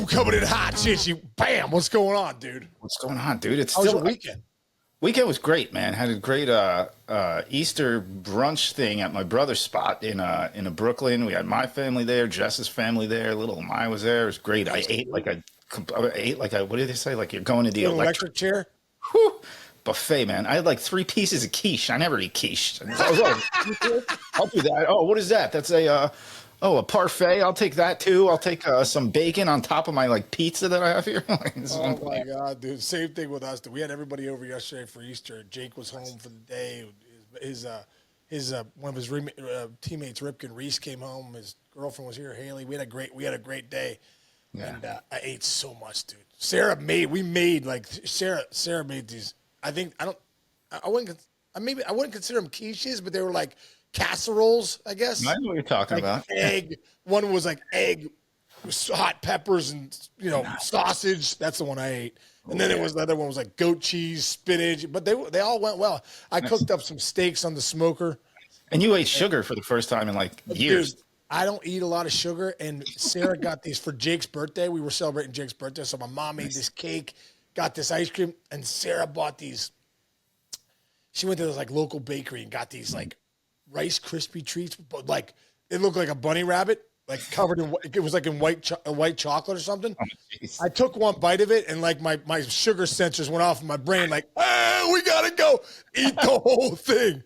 coming in hot, Chichi. Bam! What's going on, dude? What's going on, dude? It's How was still your weekend? Weekend was great, man. Had a great Easter brunch thing at my brother's spot in Brooklyn. We had my family there, Jess's family there, little Mai was there. It was great. I ate like a what did they say? Like you're going to the electric chair. Whew, buffet, man. I had like 3 pieces of quiche. I never eat quiche. I'll do that. Oh, what is that? That's a parfait. I'll take that too. I'll take some bacon on top of my like pizza that I have here. Oh my god, dude! Same thing with us. Dude. We had everybody over yesterday for Easter. Jake was home for the day. His one of his teammates, Ripken Reese, came home. His girlfriend was here, Haley. We had a great day, and I ate so much, dude. Sarah made these. I wouldn't consider them quiches, but they were like casseroles, I guess. I know what you're talking about. Egg. One was like egg, hot peppers, and sausage. That's the one I ate. And then the other one was like goat cheese, spinach. But they all went well. I cooked up some steaks on the smoker. And you ate sugar for the first time in like years. Dude, I don't eat a lot of sugar. And Sarah got these for Jake's birthday. We were celebrating Jake's birthday, so my mom made this cake, got this ice cream, and Sarah bought these. She went to this like local bakery and got these like Rice Krispie treats, but like it looked like a bunny rabbit, like covered in it was like in white chocolate or something. Oh, I took one bite of it and like my sugar sensors went off in my brain, like, we gotta go eat the whole thing.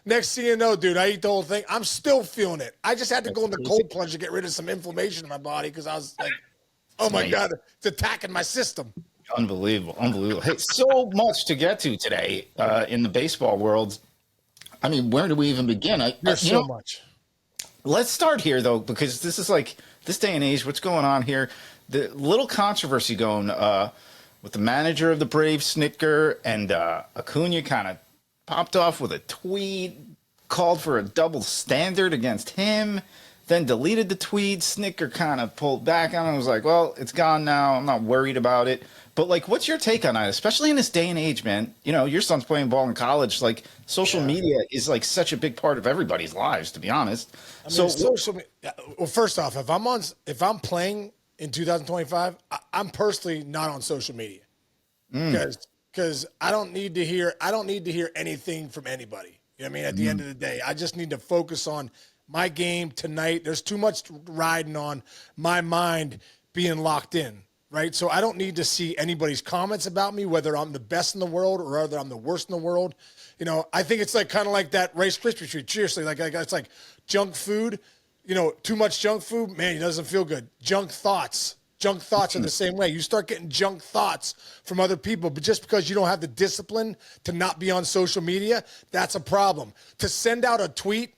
Next thing you know, dude, I eat the whole thing. I'm still feeling it. I just had to go in the cold plunge to get rid of some inflammation in my body because I was like, oh my god, it's attacking my system. Unbelievable. Hey, so much to get to today in the baseball world. I mean, where do we even begin? There's so much. Let's start here, though, because this is like this day and age, what's going on here. The little controversy going with the manager of the Braves, Snitker, and Acuna kind of popped off with a tweet, called for a double standard against him, then deleted the tweet. Snitker kind of pulled back on it and was like, well, it's gone now. I'm not worried about it. But, like, what's your take on that, especially in this day and age, man? You know, your son's playing ball in college. Like, social media is, like, such a big part of everybody's lives, to be honest. I mean, well, first off, if I'm playing in 2025, I'm personally not on social media because I don't need to hear anything from anybody. You know what I mean? At the end of the day, I just need to focus on my game tonight. There's too much riding on my mind being locked in. Right, so I don't need to see anybody's comments about me, whether I'm the best in the world or whether I'm the worst in the world. You know, I think it's like kind of like that Rice Krispie treat. Seriously, like it's like junk food. You know, too much junk food, man, it doesn't feel good. Junk thoughts are the same way. You start getting junk thoughts from other people, but just because you don't have the discipline to not be on social media, that's a problem. To send out a tweet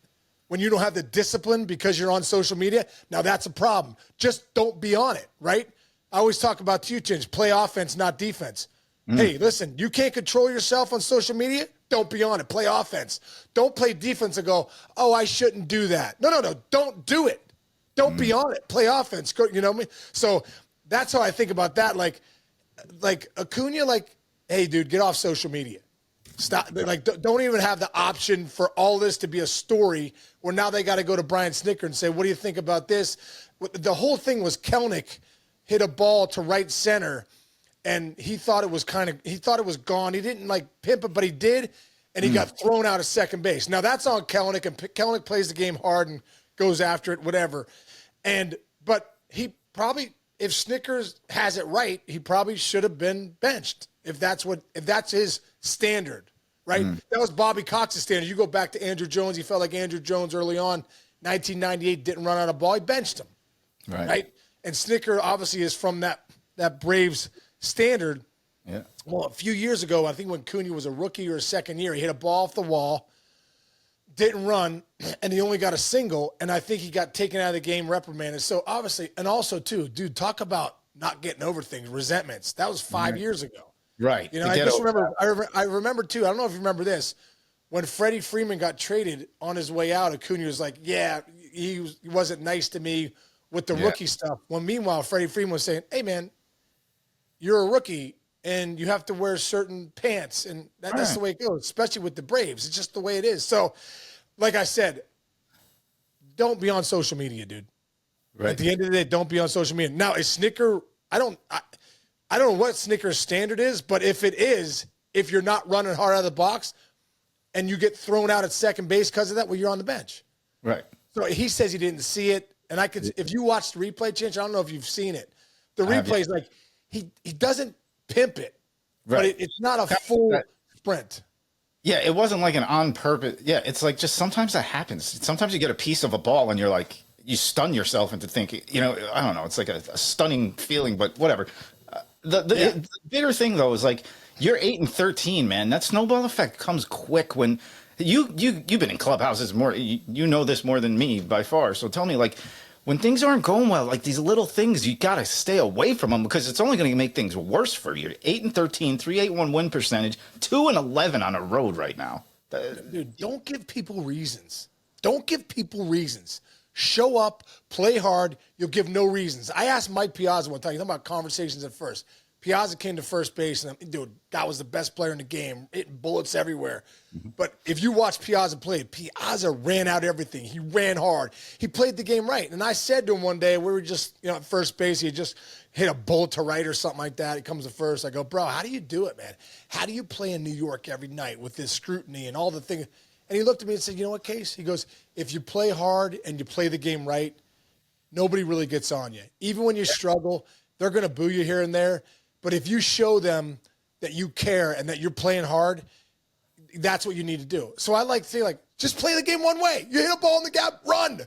when you don't have the discipline because you're on social media, now that's a problem. Just don't be on it, right? I always talk about two things, play offense, not defense. Hey, listen, you can't control yourself on social media? Don't be on it. Play offense. Don't play defense and go, oh, I shouldn't do that. No. Don't do it. Don't be on it. Play offense. Go, you know what I mean? So that's how I think about that. Like Acuna, like, hey, dude, get off social media. Stop. Like, don't even have the option for all this to be a story where now they got to go to Brian Snitker and say, what do you think about this? The whole thing was Kelnick hit a ball to right center, and he thought it was gone. He didn't like pimp it, but he did, and he got thrown out of second base. Now that's on Kelnick, and Kelnick plays the game hard and goes after it, whatever. But he probably, if Snickers has it right, he probably should have been benched if that's his standard, right? That was Bobby Cox's standard. You go back to Andrew Jones. He felt like Andrew Jones early on, 1998, didn't run out of ball. He benched him, right? And Snitker obviously is from that Braves standard. Yeah. Well, a few years ago, I think when Acuna was a rookie or a second year, he hit a ball off the wall, didn't run, and he only got a single, and I think he got taken out of the game, reprimanded. So obviously, and also too, dude, talk about not getting over things, resentments. That was 5 years ago. Right. You know, I remember too, I don't know if you remember this, when Freddie Freeman got traded on his way out, Acuna was like, yeah, he wasn't nice to me with the rookie stuff. Well, meanwhile, Freddie Freeman was saying, hey, man, you're a rookie and you have to wear certain pants. And that's the way it goes, especially with the Braves. It's just the way it is. So, like I said, don't be on social media, dude. Right. At the end of the day, don't be on social media. Now, is Snitker, I don't know what Snitker's standard is, but if you're not running hard out of the box and you get thrown out at second base because of that, well, you're on the bench. Right. So he says he didn't see it. And if you watch the replay, Chinch, I don't know if you've seen it. The replay is like, he doesn't pimp it, but it's not a full sprint. Yeah, it wasn't like an on purpose. Yeah, it's like just sometimes that happens. Sometimes you get a piece of a ball and you're like, you stun yourself into thinking, I don't know. It's like a stunning feeling, but whatever. The bigger thing though is like you're 8-13, man. That snowball effect comes quick when you've been in clubhouses more. You know this more than me by far. So tell me, like, when things aren't going well, like these little things, you got to stay away from them because it's only going to make things worse for you. 8-13, 3.81 win percentage, 2-11 on a road right now. Dude, don't give people reasons. Don't give people reasons. Show up, play hard. You'll give no reasons. I asked Mike Piazza one time. You talking about conversations at first. Piazza came to first base, and dude, that was the best player in the game, hitting bullets everywhere. Mm-hmm. But if you watch Piazza play, Piazza ran out everything. He ran hard. He played the game right. And I said to him one day, we were just, at first base, he had just hit a bullet to right or something like that. He comes to first. I go, bro, how do you do it, man? How do you play in New York every night with this scrutiny and all the things? And he looked at me and said, you know what, Case? He goes, if you play hard and you play the game right, nobody really gets on you. Even when you struggle, they're going to boo you here and there. But if you show them that you care and that you're playing hard, that's what you need to do. So I like to say, just play the game one way. You hit a ball in the gap, run.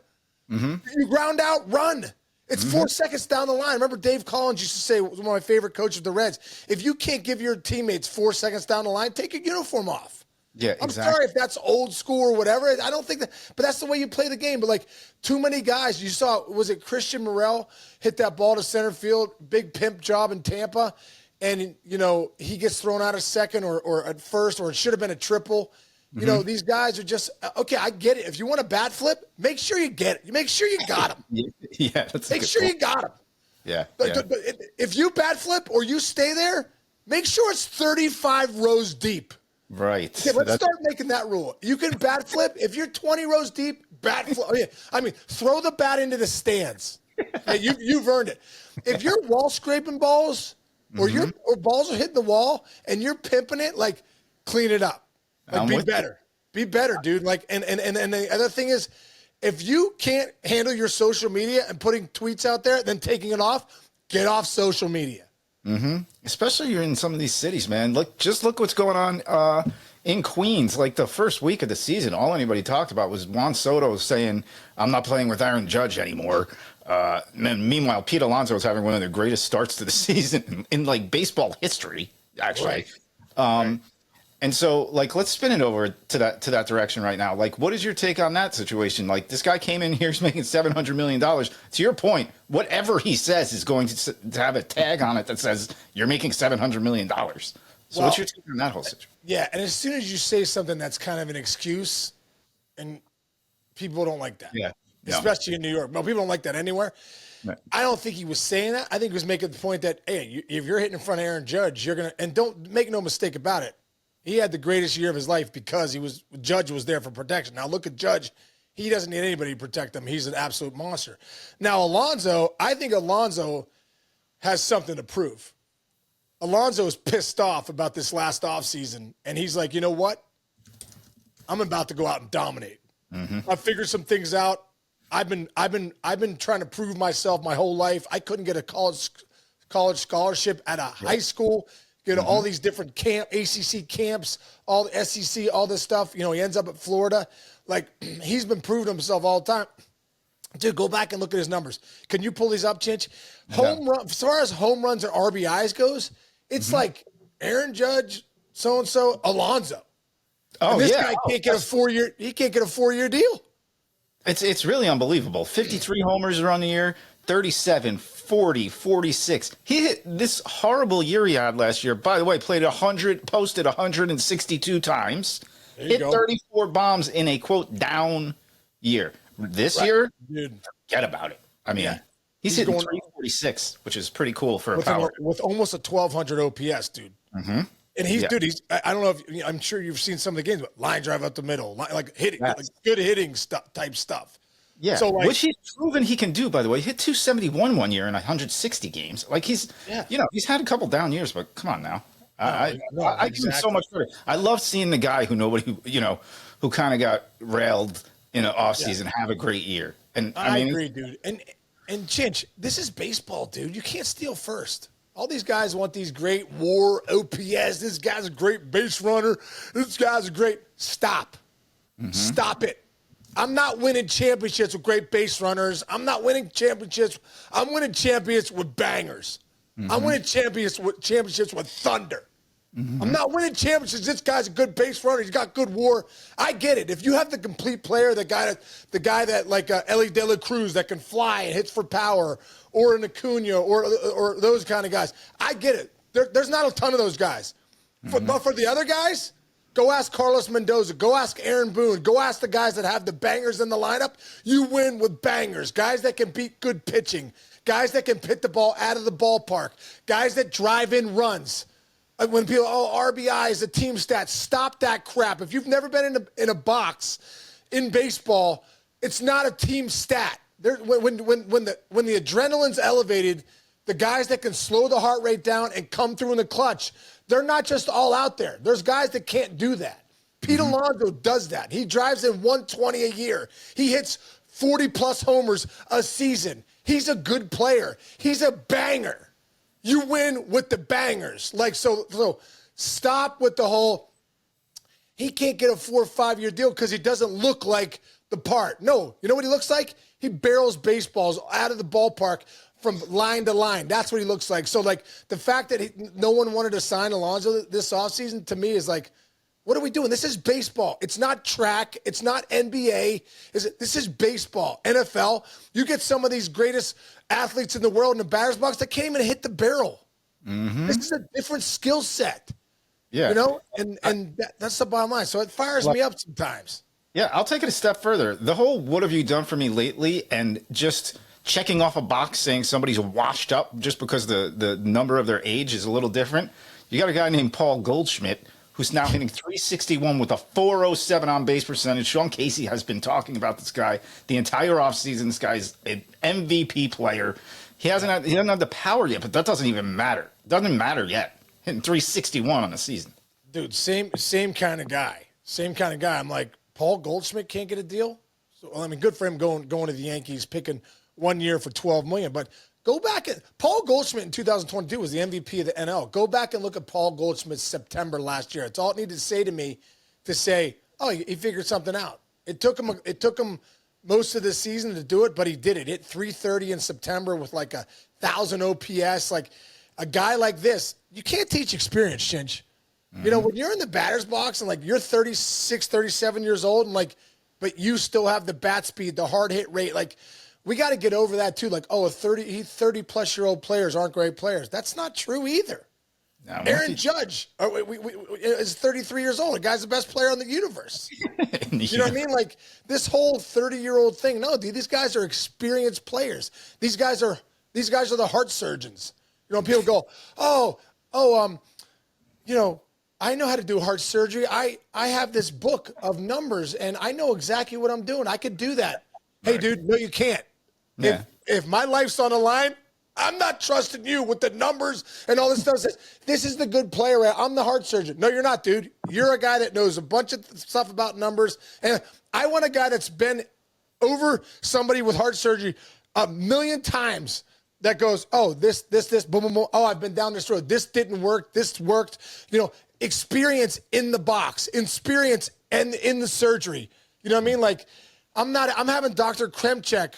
Mm-hmm. You ground out, run. It's 4 seconds down the line. Remember Dave Collins used to say, was one of my favorite coaches of the Reds, if you can't give your teammates 4 seconds down the line, take your uniform off. Yeah, I'm sorry if that's old school or whatever. I don't think that, but that's the way you play the game. But too many guys, you saw, was it Christian Morel hit that ball to center field, big pimp job in Tampa, and he gets thrown out at second or at first, or it should have been a triple. These guys are just okay. I get it. If you want a bat flip, make sure you get it. Make sure you got him. Yeah, make sure you got him. Yeah. But if you bat flip or you stay there, make sure it's 35 rows deep. Right. Okay, let's start making that rule. You can bat flip. If you're 20 rows deep, bat flip. Throw the bat into the stands. Hey, you've earned it. If you're wall scraping balls or or balls are hitting the wall and you're pimping it, clean it up. Be better. Be better, dude. And the other thing is, if you can't handle your social media and putting tweets out there, then taking it off, get off social media. Mm-hmm. Especially you're in some of these cities, man. Look what's going on in Queens. The first week of the season, all anybody talked about was Juan Soto saying, "I'm not playing with Aaron Judge anymore." And meanwhile, Pete Alonso is having one of the greatest starts to the season in baseball history, actually. Right. And so, let's spin it over to that direction right now. What is your take on that situation? This guy came in here, he's making $700 million. To your point, whatever he says is going to have a tag on it that says you're making $700 million. So what's your take on that whole situation? Yeah, and as soon as you say something that's kind of an excuse, and people don't like that. Yeah. Especially in New York. But people don't like that anywhere. Right. I don't think he was saying that. I think he was making the point that, hey, if you're hitting in front of Aaron Judge, you're going to – and don't make no mistake about it. He had the greatest year of his life because Judge was there for protection. Now look at Judge. He doesn't need anybody to protect him. He's an absolute monster. Now Alonso, I think Alonso has something to prove. Alonso is pissed off about this last offseason, and he's like, you know what? I'm about to go out and dominate. Mm-hmm. I figured some things out. I've been trying to prove myself my whole life. I couldn't get a college scholarship at a high school. All these different ACC camps, all the SEC, all this stuff. He ends up at Florida. He's been proving himself all the time. Dude, go back and look at his numbers. Can you pull these up, Chinch? Home run, as far as home runs and RBIs goes, it's Aaron Judge, so-and-so, Alonso. Oh, and this guy can't get a 4-year. He can't get a 4-year deal. It's really unbelievable. 53 homers around the year, 37, 40, 46. He hit this horrible year he had last year. By the way, posted 162 times, hit 34 bombs in a, quote, down year. This year, dude, forget about it. He's hitting 346, which is pretty cool for a power. With almost a 1,200 OPS, dude. Mm-hmm. And I don't know if, I'm sure you've seen some of the games, but line drive up the middle, hitting, good hitting type stuff. Yeah, So like, which he's proven he can do, by the way. He hit 271 one year in 160 games. Like yeah, he's had a couple down years, but come on now. no, I give him so exactly. much credit. I love seeing the guy who kind of got railed in an Yeah, offseason have a great year. And I I mean, agree, dude. And Chinch, this is baseball, dude. You can't steal first. All these guys want these great WAR, OPS. This guy's a great base runner. This guy's a great. Stop. Stop it. I'm not winning championships with great base runners. I'm not winning championships. I'm winning championships with bangers. I'm winning championships with thunder. I'm not winning championships. This guy's a good base runner. He's got good WAR. I get it. If you have the complete player, the guy that like Ellie De La Cruz that can fly and hits for power, or an Acuna, or those kind of guys, I get it. There's not a ton of those guys. But for the other guys, go ask Carlos Mendoza. Go ask Aaron Boone. Go ask the guys that have the bangers in the lineup. You win with bangers. Guys that can beat good pitching. Guys that can hit the ball out of the ballpark. Guys that drive in runs. When people, RBI is a team stat, stop that crap. If you've never been in a box in baseball, it's not a team stat. When the adrenaline's elevated, the guys that can slow the heart rate down and come through in the clutch, they're not just all out there. There's guys that can't do that. Pete Alonso does that. He drives in 120 a year. He hits 40-plus homers a season. He's a good player. He's a banger. You win with the bangers. So stop with the whole, he can't get a 4 or 5 year deal because he doesn't look like the part. No, you know what he looks like? He barrels baseballs out of the ballpark from line to line. That's what he looks like. So, like, the fact that no one wanted to sign Alonso this offseason, to me, is like, what are we doing? This is baseball. It's not track. It's not NBA. This is baseball. NFL, you get some of these greatest athletes in the world in the batter's box that can't even hit the barrel. This is a different skill set. yeah. You know? And that's the bottom line. So it fires me up sometimes. Yeah, I'll take it a step further. The whole "what have you done for me lately" and just checking off a box saying somebody's washed up just because the number of their age is a little different. You got a guy named Paul Goldschmidt who's now hitting 361 with a 407 on base percentage. Sean Casey has been talking about this guy the entire offseason. This guy's an MVP player. He doesn't have the power yet, but that doesn't even matter. It doesn't matter yet. Hitting 361 on the season. Dude, same kind of guy. Same kind of guy. I'm like, Paul Goldschmidt can't get a deal? So, I mean, good for him going to the Yankees, picking 1 year for $12 million. But go back at Paul Goldschmidt in 2022 was the MVP of the NL. Go back and look at Paul Goldschmidt's September last year. It's all it needed to say to me to say, oh, he figured something out. It took him most of the season to do it, but he did it. Hit 330 in September with like 1,000 OPS. Like, a guy like this, you can't teach experience, Chinch. You know, when you're in the batter's box and like you're 36, 37 years old and like, but you still have the bat speed, the hard hit rate, like, we got to get over that too. Like, 30 plus year old players aren't great players. That's not true either. No, Aaron Judge is 33 years old. The guy's the best player in the universe. You know what I mean? Like, this whole 30-year-old thing. No, dude, these guys are experienced players. These guys are the heart surgeons. You know, people go, you know, I know how to do heart surgery. I have this book of numbers and I know exactly what I'm doing. I could do that. Right. Hey, dude, no, you can't. Yeah. If my life's on the line, I'm not trusting you with the numbers and all this stuff. This is the good player. I'm the heart surgeon. No, you're not, dude. You're a guy that knows a bunch of stuff about numbers. And I want a guy that's been over somebody with heart surgery 1,000,000 times that goes, oh, this, boom, boom, boom. Oh, I've been down this road. This didn't work. This worked. You know, experience in the box, experience and in the surgery. You know what I mean? Like, I'm having Dr. Kremchek,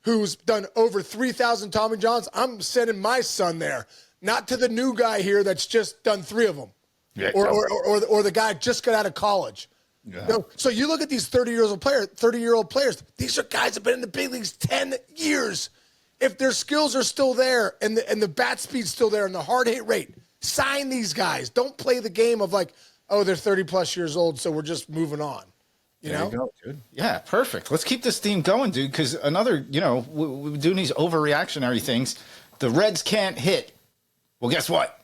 who's done over 3,000 Tommy Johns. I'm sending my son there, not to the new guy here that's just done 3 of them, yeah, or the guy just got out of college. Yeah. You know, so you look at these 30-year-old players. These are guys that have been in the big leagues 10 years. If their skills are still there and the bat speed's still there and the hard hit rate, sign these guys. Don't play the game of like, oh, they're 30 plus years old, so we're just moving on. You know? Go, dude. Yeah, perfect. Let's keep this theme going, dude, because another, you know, we're doing these overreactionary things. The Reds can't hit. Well, guess what?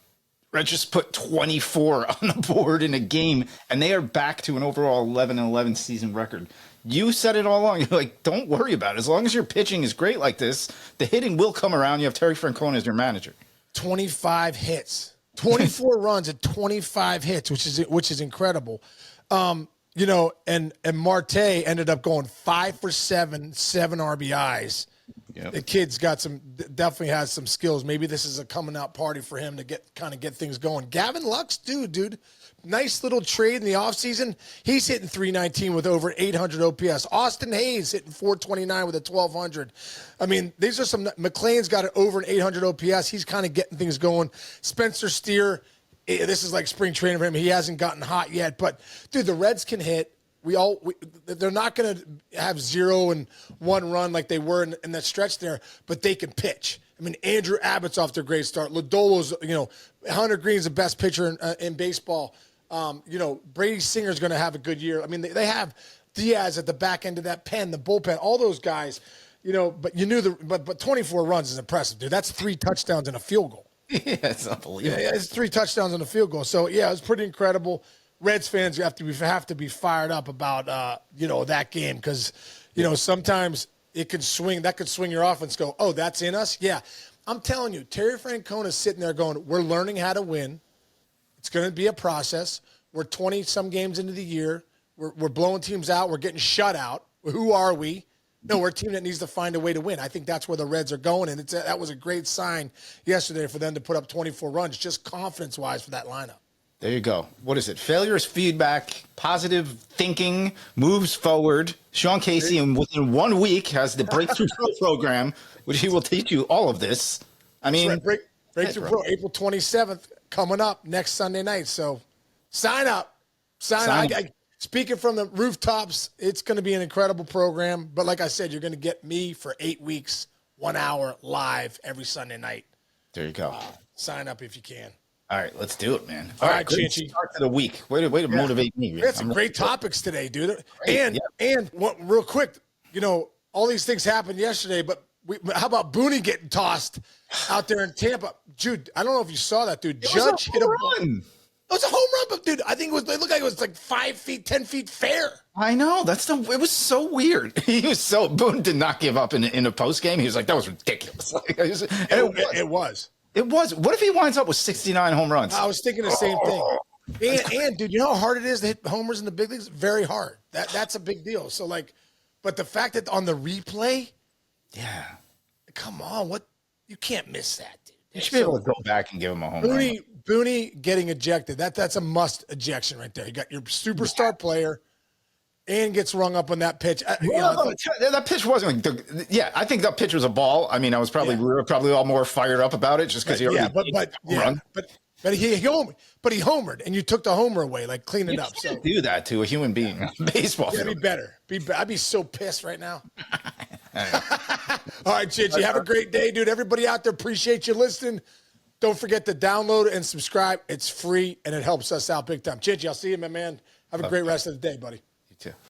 Reds just put 24 on the board in a game, and they are back to an overall 11-11 season record. You said it all along. You're like, don't worry about it. As long as your pitching is great like this, the hitting will come around. You have Terry Francona as your manager. 25 hits, 24 runs at 25 hits, which is incredible. You know, and Marte ended up going 5 for 7, 7 RBIs. Yep. The kid's definitely has some skills. Maybe this is a coming out party for him to get things going. Gavin Lux, dude. Nice little trade in the offseason. He's hitting 319 with over 800 OPS. Austin Hayes hitting 429 with a 1200. I mean, these are some. McLean's got it over an 800 OPS. He's kind of getting things going. Spencer Steer, this is like spring training for him. He hasn't gotten hot yet, but dude, the Reds can hit. They're not going to have 0 and 1 run like they were in that stretch there, but they can pitch. I mean, Andrew Abbott's off to a great start. Lodolo's, Hunter Green's the best pitcher in baseball. Brady Singer's going to have a good year. I mean, they have Diaz at the back end of that pen, the bullpen, all those guys, but but 24 runs is impressive, dude. That's 3 touchdowns and a field goal. Yeah, it's unbelievable. Yeah, it's 3 touchdowns and a field goal. So, yeah, it's pretty incredible. Reds fans have to be fired up about, that game because, sometimes it could swing. That could swing your offense. Go, oh, that's in us? Yeah. I'm telling you, Terry Francona's sitting there going, we're learning how to win. It's going to be a process. We're 20-some games into the year. We're blowing teams out. We're getting shut out. Who are we? No, we're a team that needs to find a way to win. I think that's where the Reds are going, and that was a great sign yesterday for them to put up 24 runs, just confidence-wise for that lineup. There you go. What is it? Failure is feedback. Positive thinking moves forward. Sean Casey, within 1 week, has the Breakthrough Pro program, which he will teach you all of this. I mean, right. Breakthrough Pro, April 27th, coming up next Sunday night. So sign up. Sign up. Speaking from the rooftops, it's going to be an incredible program. But like I said, you're going to get me for 8 weeks, 1 hour live every Sunday night. There you go. Sign up if you can. All right, let's do it, man. All right, Chinchy. Start to the week. Way to motivate me. We had some great topics today, dude. And real quick, all these things happened yesterday, but how about Boone getting tossed out there in Tampa? Dude, I don't know if you saw that, dude. Judge hit a run. It was a home run, but dude, I think it looked like it was like 5 feet, 10 feet fair. I know. It was so weird. Boone did not give up in a post game. He was like, that was ridiculous. It was. It was. What if he winds up with 69 home runs? I was thinking the same thing. And dude, you know how hard it is to hit homers in the big leagues? Very hard. That's a big deal. So but the fact that on the replay, yeah, come on, you can't miss that, dude. You should be able to go back and give him a home run. Boone getting ejected. That's a must ejection right there. You got your superstar player and gets rung up on that pitch. That pitch wasn't. I think that pitch was a ball. I mean, we were probably all more fired up about it just because he already run. But he homered, and you took the homer away, like clean it up. So do that to a human being. Baseball. Yeah, be better. I'd be so pissed right now. All right, Chinchy, have a great day, dude. Everybody out there, appreciate you listening. Don't forget to download and subscribe. It's free, and it helps us out big time. Chinchy, I'll see you, my man. Have a great rest of the day, buddy. You too.